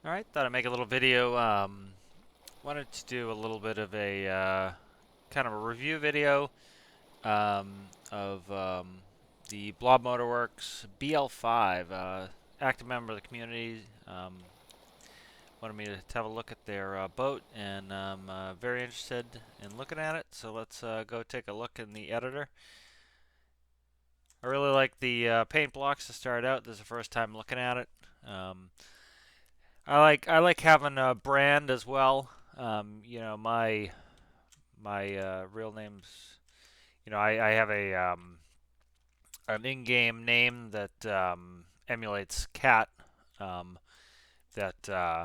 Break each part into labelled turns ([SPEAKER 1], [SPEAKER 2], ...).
[SPEAKER 1] Alright, thought I'd make a little video. Wanted to do a little bit of a kind of a review video of the Blob Motorworks BL5, active member of the community. Wanted me to have a look at their boat, and I'm very interested in looking at it. So let's go take a look in the editor. I really like the paint blocks to start out. This is the first time looking at it. I like having a brand as well. My real name's I have a an in-game name that emulates cat um, that I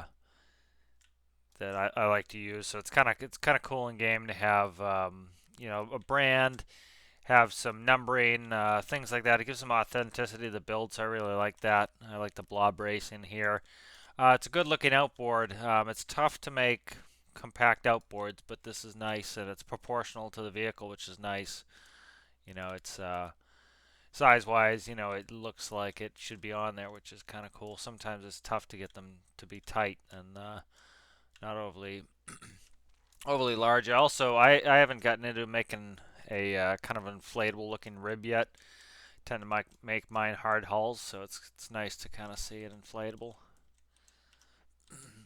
[SPEAKER 1] like to use. So it's kind of cool in game to have a brand, have some numbering, things like that. It gives some authenticity to the build. So I really like that. I like the blob racing here. It's a good looking outboard. It's tough to make compact outboards, but this is nice and it's proportional to the vehicle, which is nice. It's size-wise, it looks like it should be on there, which is kind of cool. Sometimes it's tough to get them to be tight and not overly large. I haven't gotten into making a kind of inflatable looking rib yet. Tend to make mine hard hulls, so it's nice to kind of see it inflatable.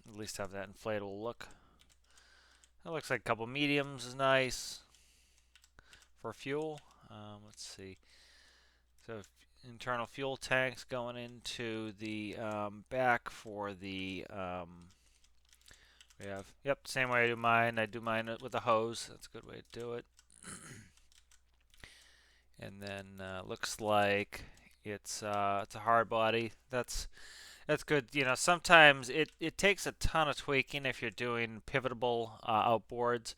[SPEAKER 1] At least have that inflatable look. It looks like a couple mediums is nice for fuel. Let's see. So internal fuel tanks going into the back for the we have, yep, same way I do mine. I do mine with a hose. That's a good way to do it. And then looks like it's a hard body. That's good. Sometimes it takes a ton of tweaking if you're doing pivotable outboards.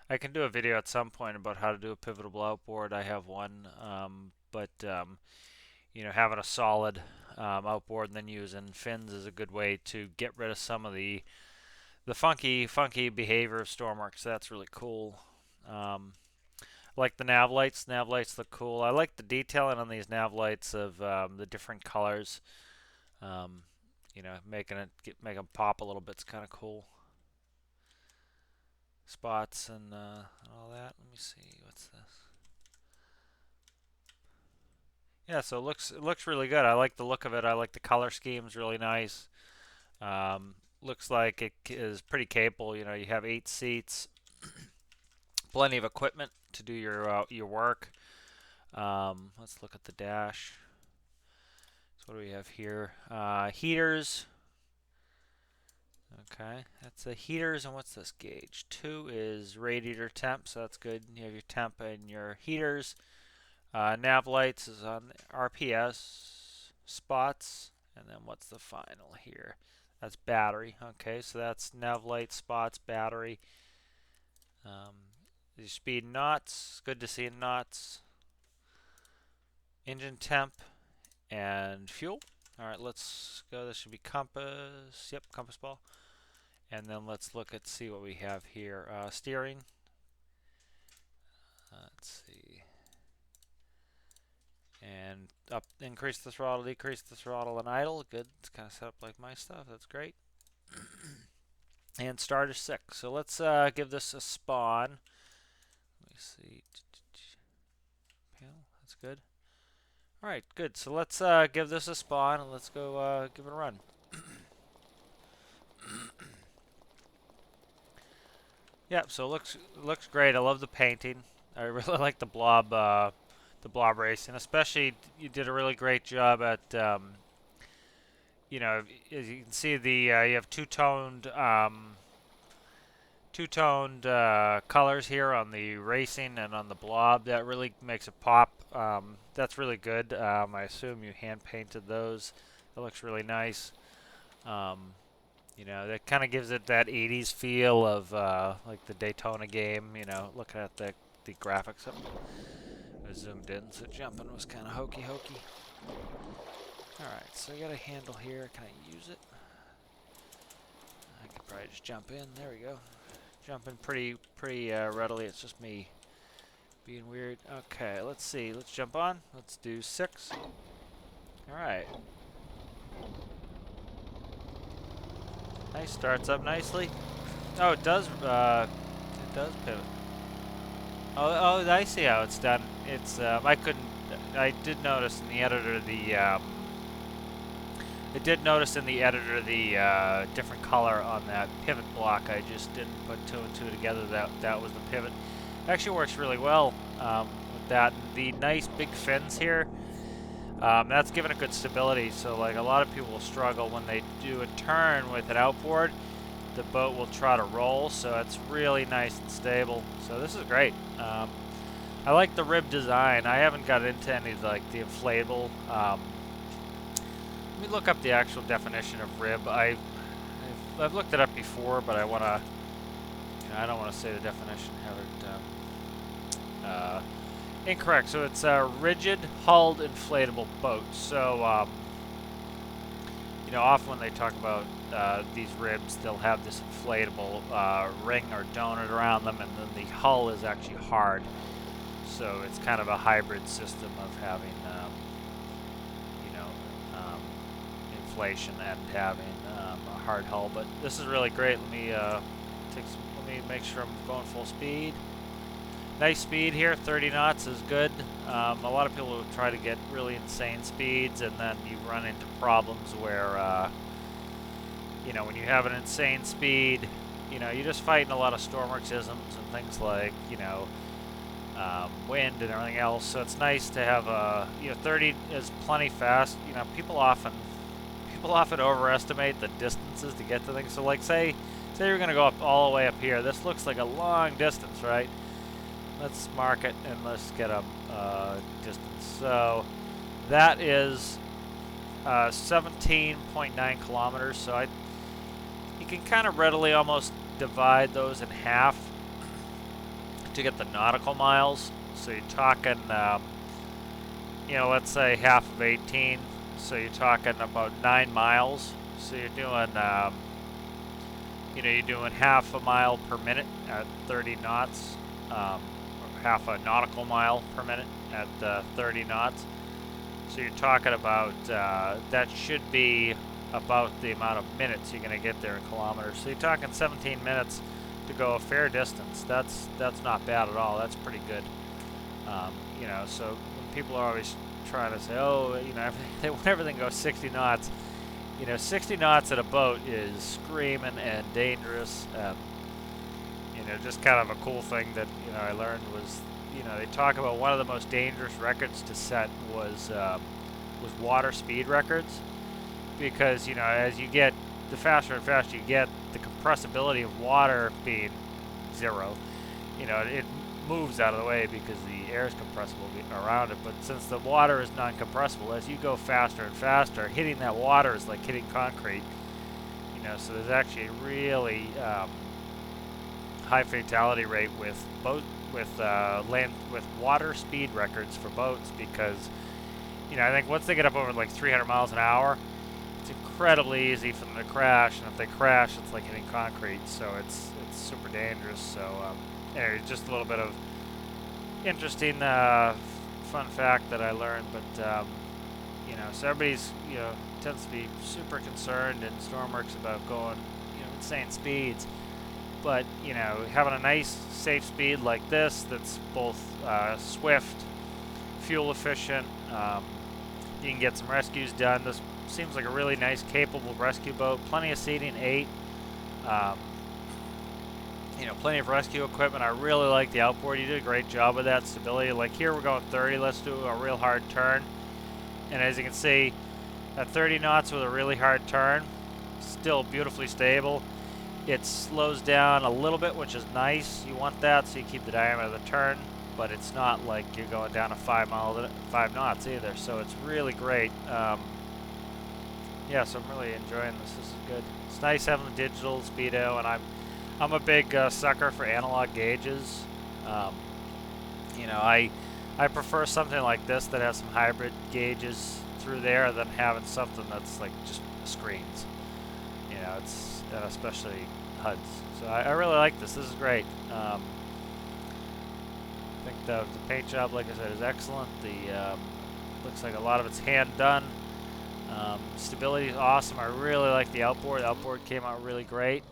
[SPEAKER 1] I can do a video at some point about how to do a pivotable outboard. I have one, but having a solid outboard and then using fins is a good way to get rid of some of the funky behavior of Stormworks. That's really cool. Like the nav lights. Nav lights look cool. I like the detailing on these nav lights of the different colors. Um, making make them pop a little bit's kind of cool. Spots and all that. Let me see. What's this? Yeah, so it looks really good. I like the look of it. I like the color scheme's really nice. Looks like it is pretty capable. You have 8 seats, plenty of equipment to do your work. Let's look at the dash. So what do we have here? Heaters. Okay, that's the heaters, and what's this gauge? 2 is radiator temp, so that's good. You have your temp and your heaters. Nav lights is on RPS spots, and then what's the final here? That's battery. Okay, so that's nav light spots, battery. The speed knots, good to see in knots. Engine temp and fuel. All right, let's go. This should be compass. Yep, compass ball. And then let's see what we have here. Steering. Let's see. And up, increase the throttle, decrease the throttle, and idle. Good. It's kind of set up like my stuff. That's great. And starter 6. So let's give this a spawn. Let me see. That's good. All right, good. So let's give this a spawn and let's go give it a run. Yeah, so it looks great. I love the painting. I really like the blob racing. Especially, you did a really great job at as you can see, you have two-toned colors here on the racing and on the blob. That really makes it pop. That's really good. I assume you hand painted those. That looks really nice. That kind of gives it that 80s feel of like the Daytona game. Looking at the graphics up. I zoomed in, so jumping was kind of hokey. Alright, so I got a handle here. Can I use it? I could probably just jump in. There we go. Jumping pretty readily. It's just me being weird. Okay, let's see. Let's jump on. Let's do 6. Alright. Nice, starts up nicely. Oh, it does pivot. Oh, I see how it's done. It's, I did notice in the editor the different color on that pivot block. I just didn't put two and two together that was the pivot. It actually works really well with that. And the nice big fins here, that's giving it good stability. So like a lot of people will struggle when they do a turn with an outboard. The boat will try to roll, so it's really nice and stable. So this is great. I like the rib design. I haven't got into any like the inflatable. Let me look up the actual definition of rib. I've looked it up before, but I want to. I don't want to say the definition. Have it incorrect. So it's a rigid hulled inflatable boat. So often when they talk about these ribs, they'll have this inflatable ring or donut around them, and then the hull is actually hard. So it's kind of a hybrid system of having, inflation and having a hard hull. But this is really great. Let me make sure I'm going full speed. Nice speed here. 30 knots is good. A lot of people will try to get really insane speeds, and then you run into problems where, when you have an insane speed, you're just fighting a lot of Stormworks isms and things like, wind and everything else. So it's nice to have 30 is plenty fast. People often overestimate the distances to get to things. So like say you're going to go up all the way up here. This looks like a long distance, right? Let's mark it and let's get a distance. So that is 17.9 kilometers. So you can kind of readily almost divide those in half to get the nautical miles. So you're talking, let's say half of 18. So you're talking about 9 miles. So you're doing, you're doing half a mile per minute at 30 knots, or half a nautical mile per minute at 30 knots. So you're talking about, that should be about the amount of minutes you're going to get there in kilometers. So you're talking 17 minutes to go a fair distance. That's not bad at all. That's pretty good. So when people are always trying to say, oh, they want everything to go 60 knots. 60 knots at a boat is screaming and dangerous. Just kind of a cool thing that I learned was, they talk about one of the most dangerous records to set was water speed records, because as you get, the faster and faster you get, the compressibility of water being zero, it moves out of the way because the air is compressible around it. But since the water is non-compressible, as you go faster and faster, hitting that water is like hitting concrete. So there's actually a really high fatality rate with water speed records for boats, because I think once they get up over like 300 miles an hour, it's incredibly easy for them to crash, and if they crash, it's like hitting concrete. So it's super dangerous. So anyway, just a little bit of interesting fun fact that I learned. But so everybody's tends to be super concerned in Stormworks about going insane speeds. But having a nice safe speed like this, that's both swift, fuel efficient, you can get some rescues done. This seems like a really nice, capable rescue boat. Plenty of seating, 8. Plenty of rescue equipment. I really like the outboard. You did a great job with that stability. Like here we're going 30. Let's do a real hard turn. And as you can see, at 30 knots with a really hard turn, still beautifully stable. It slows down a little bit, which is nice. You want that so you keep the diameter of the turn, but it's not like you're going down to 5 knots either. So it's really great. Yeah, so I'm really enjoying this. This is good. It's nice having the digital speedo, and I'm a big sucker for analog gauges. I prefer something like this that has some hybrid gauges through there than having something that's like just screens. It's especially HUDs. So I really like this. This is great. I think the paint job, like I said, is excellent. The looks like a lot of it's hand done. Stability is awesome. I really like the outboard. The outboard came out really great.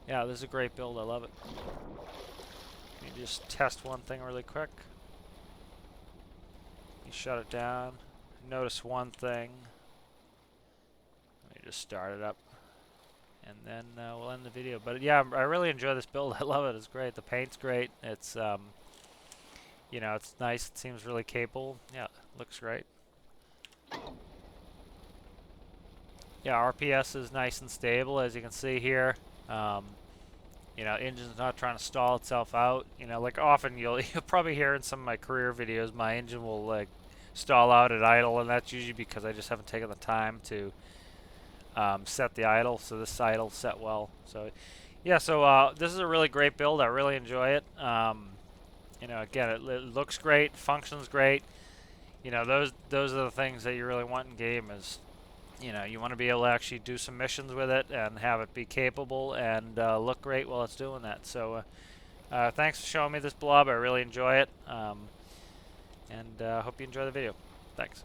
[SPEAKER 1] Yeah, this is a great build. I love it. Let me just test one thing really quick. You shut it down. Notice one thing. Let me just start it up. And then we'll end the video. But yeah, I really enjoy this build. I love it. It's great. The paint's great. It's, you know, it's nice. It seems really capable. Yeah, looks great. Yeah, RPS is nice and stable, as you can see here. You know, engine's not trying to stall itself out. You know, like often you'll probably hear in some of my career videos, my engine will like stall out at idle, and that's usually because I just haven't taken the time to set the idle. So this idle set well. So yeah, so this is a really great build. I really enjoy it. You know, again, it looks great, functions great. You know, those are the things that you really want in game is, you know, you want to be able to actually do some missions with it and have it be capable and look great while it's doing that. So thanks for showing me this blob. I really enjoy it. And hope you enjoy the video. Thanks.